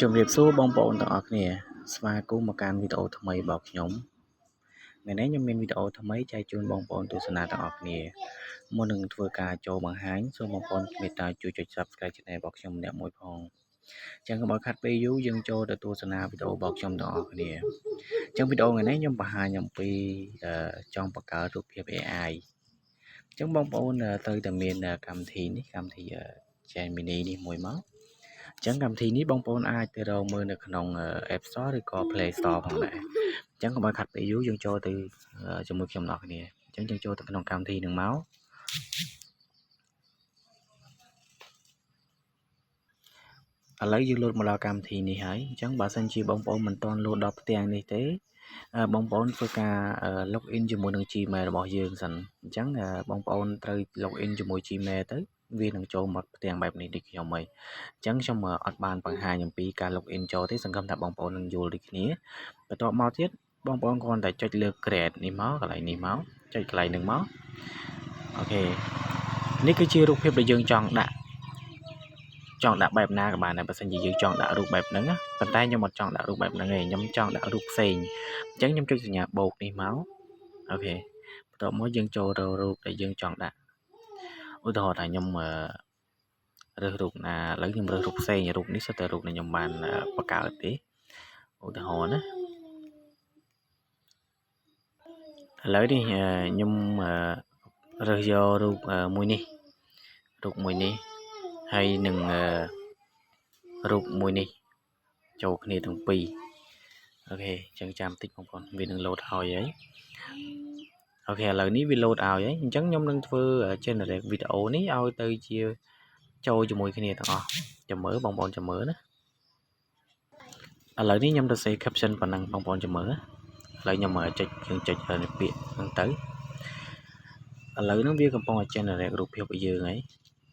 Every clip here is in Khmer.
ជំរាបសួរបងប្អូនទាំងអស់គ្នាស្វាគមន៍មកកាន់វីដេអូថ្មីរបស់ខ្ញុំថ្ងៃនេះខ្ញុំមានវីដេអូថ្មីចែកជូនបងប្អូនទស្សនាទាំងអស់គ្នាមុននឹងធ្វើការចូលបង្ហាញសូមបងប្អូនមេត្តាជួយចុច Subscribe Channel របស់ខ្ញុំម្នាក់មួយផងចឹងកុំឲ្យខាត់ពេលយូរយើងចូលទៅទស្សនាវីដេអូរបស់ខ្ញុំទាំងអស់គ្នាចឹងវីដេអូថ្ងៃនេះខ្ញុំបង្ហាញអំពីចង់បង្កើតរូបភាព AI ចឹងបងប្អូនត្រូវតែមានកម្មវិធីនេះកម្មវិធី Gemini នេះមួយមកចឹងកម្មវិធីនេះបងប្អូនអាចទៅរកមើលនៅក្នុង App Store ឬក៏ Play Store ផងដែរចឹងកុំឲ្យខាត់ពេលយូរយើងចូលទៅជាមួយខ្ញុំអ្នកគ្នាចឹងយើងចូលទៅក្នុងកម្មវិធីនឹងមកឥឡូវយើងលោតមកដល់កម្មវិធីនេះហើយអញ្ចឹងបើសិនជាបងប្អូនមិនទាន់លោតដល់ផ្ទាំងនេះទេបងប្អូនធ្វើការ log in ជាមួយនឹង Gmail របស់យើងសិនអញ្ចឹងបងប្អូនត្រូវ log in ជាមួយ Gmail ទៅវានឹងចូលមកផ្ទាំងបែបនេះដូចខ្ញុំហីអញ្ចឹងខ្ញុំអត់បានបង្ហាញអំពីការ log in ចូលទេសង្ឃឹមថាបងប្អូននឹងយល់ដូចគ្នាបន្ទាប់មកទៀតបងប្អូនគ្រាន់តែចុចលើ create នេះមកកន្លែងនេះមកចុចកន្លែងនេះមកអូខេនេះគឺជារូបភាពដែលយើងចង់ដាក់បែបណាក៏បានដែរបើសិនជាយើងចង់ដាក់រូបបែបហ្នឹងណាប៉ុន្តែខ្ញុំអត់ចង់ដាក់រូបបែបហ្នឹងទេខ្ញុំចង់ដាក់រូបផ្សេងអញ្ចឹងខ្ញុំចុចសញ្ញាបូកនេះមកអូខេបន្ទាប់មកយើងចូលរករូបដែលយើងចង់ដាក់ឧទាហរណ៍ថាខ្ញុំរើសរូបណាឥឡូវខ្ញុំរើសរូបផ្សេងរូបនេះសិតតែរូបដែលខ្ញុំបានបង្កើតទេឧទាហរណ៍ណាឥឡូវនេះខ្ញុំរើសយករូបមួយនេះហើយនឹងរូបមួយនេះចូលគ្នាទាំងពីរអូខេអញ្ចឹងចាំតិចបងប្អូនវានឹងលោតឲ្យហើយអូខេឥឡូវនេះវាលោតឲ្យហើយអញ្ចឹងខ្ញុំនឹងធ្វើ generate វីដេអូនេះឲ្យទៅជាចូលជាមួយគ្នាទាំងអស់ចាំមើលបងប្អូនចាំមើលណាឥឡូវនេះខ្ញុំទៅ say caption ប៉ុណ្ណឹងបងប្អូនចាំមើលឥឡូវខ្ញុំចុចពាក្យហ្នឹងទៅឥឡូវហ្នឹងវាកំពុង generate រូបភាពឲ្យយើងហើយ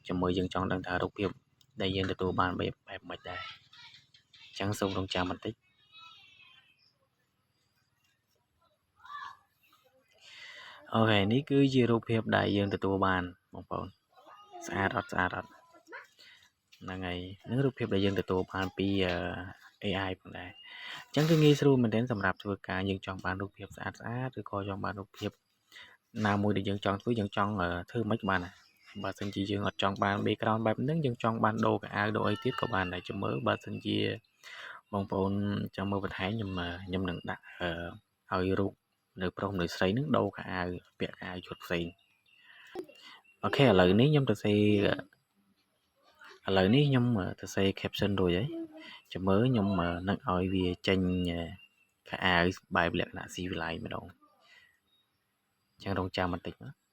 ចាំមើលយើងចង់ដឹងថារូបភាពដែលយើងទទួលបានបែបម៉េចដែរអញ្ចឹងសូមរងចាំបន្តិចអូខេនេះគឺជារូបភាពដែលយើងទទួលបានបងប្អូនស្អាតអត់ហ្នឹងហើយនឹងរូបភាពដែលយើងទទួលបានពី AI ផងដែរអញ្ចឹងគឺងាយស្រួលមែនទែនសម្រាប់ធ្វើការយើងចង់បានរូបភាពស្អាតឬក៏ចង់បានរូបភាពណាមួយដែលយើងចង់ធ្វើយើងចង់ធ្វើមិនបានបើសិនជាយើងអត់ចង់បាន background បែបហ្នឹងយើងចង់បានដូរកៅអៅដូរអីទៀតក៏បានដែរចាំមើលបើសិនជាបងប្អូនចង់មើលបន្ថែមខ្ញុំនឹងដាក់ឲ្យរូបនៅប្រុសនៅស្រីនឹងដូរកៅអៅពាក់កៅអៅឈុតផ្សេងអូខេឥឡូវនេះខ្ញុំទៅសេ caption រួចហើយចាំមើលខ្ញុំនឹងឲ្យវាចេញកៅអៅបែបលក្ខណៈស៊ីវិល័យម្ដងអញ្ចឹងរងចាំបន្តិចណា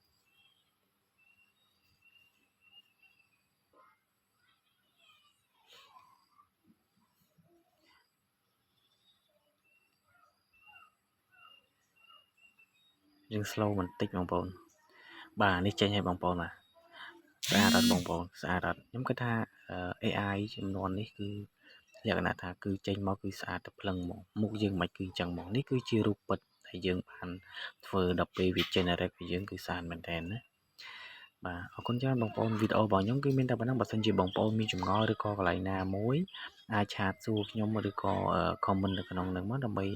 យើង slow បន្តិចបងប្អូនបាទនេះចេញឲ្យបងប្អូនបាទស្អាតអត់បងប្អូនស្អាតអត់ខ្ញុំគិតថា AI ចំនួននេះគឺលក្ខណៈថាគឺចេញមកគឺស្អាតតែភ្លឹងមកមុខយើងមិនគឺអញ្ចឹងមកនេះគឺជារូបពិតដែលយើងបានធ្វើដល់ពេលវា generate ពីយើងគឺស្អាតមែនតើណាបាទអរគុណច្រើនបងប្អូនវីដេអូរបស់ខ្ញុំគឺមានតែប៉ុណ្ណឹងបើសិនជាបងប្អូនមានចម្ងល់ឬក៏កន្លែងណាមួយអាចឆាតសួរខ្ញុំឬក៏ comment នៅក្នុងហ្នឹងមកដើម្បី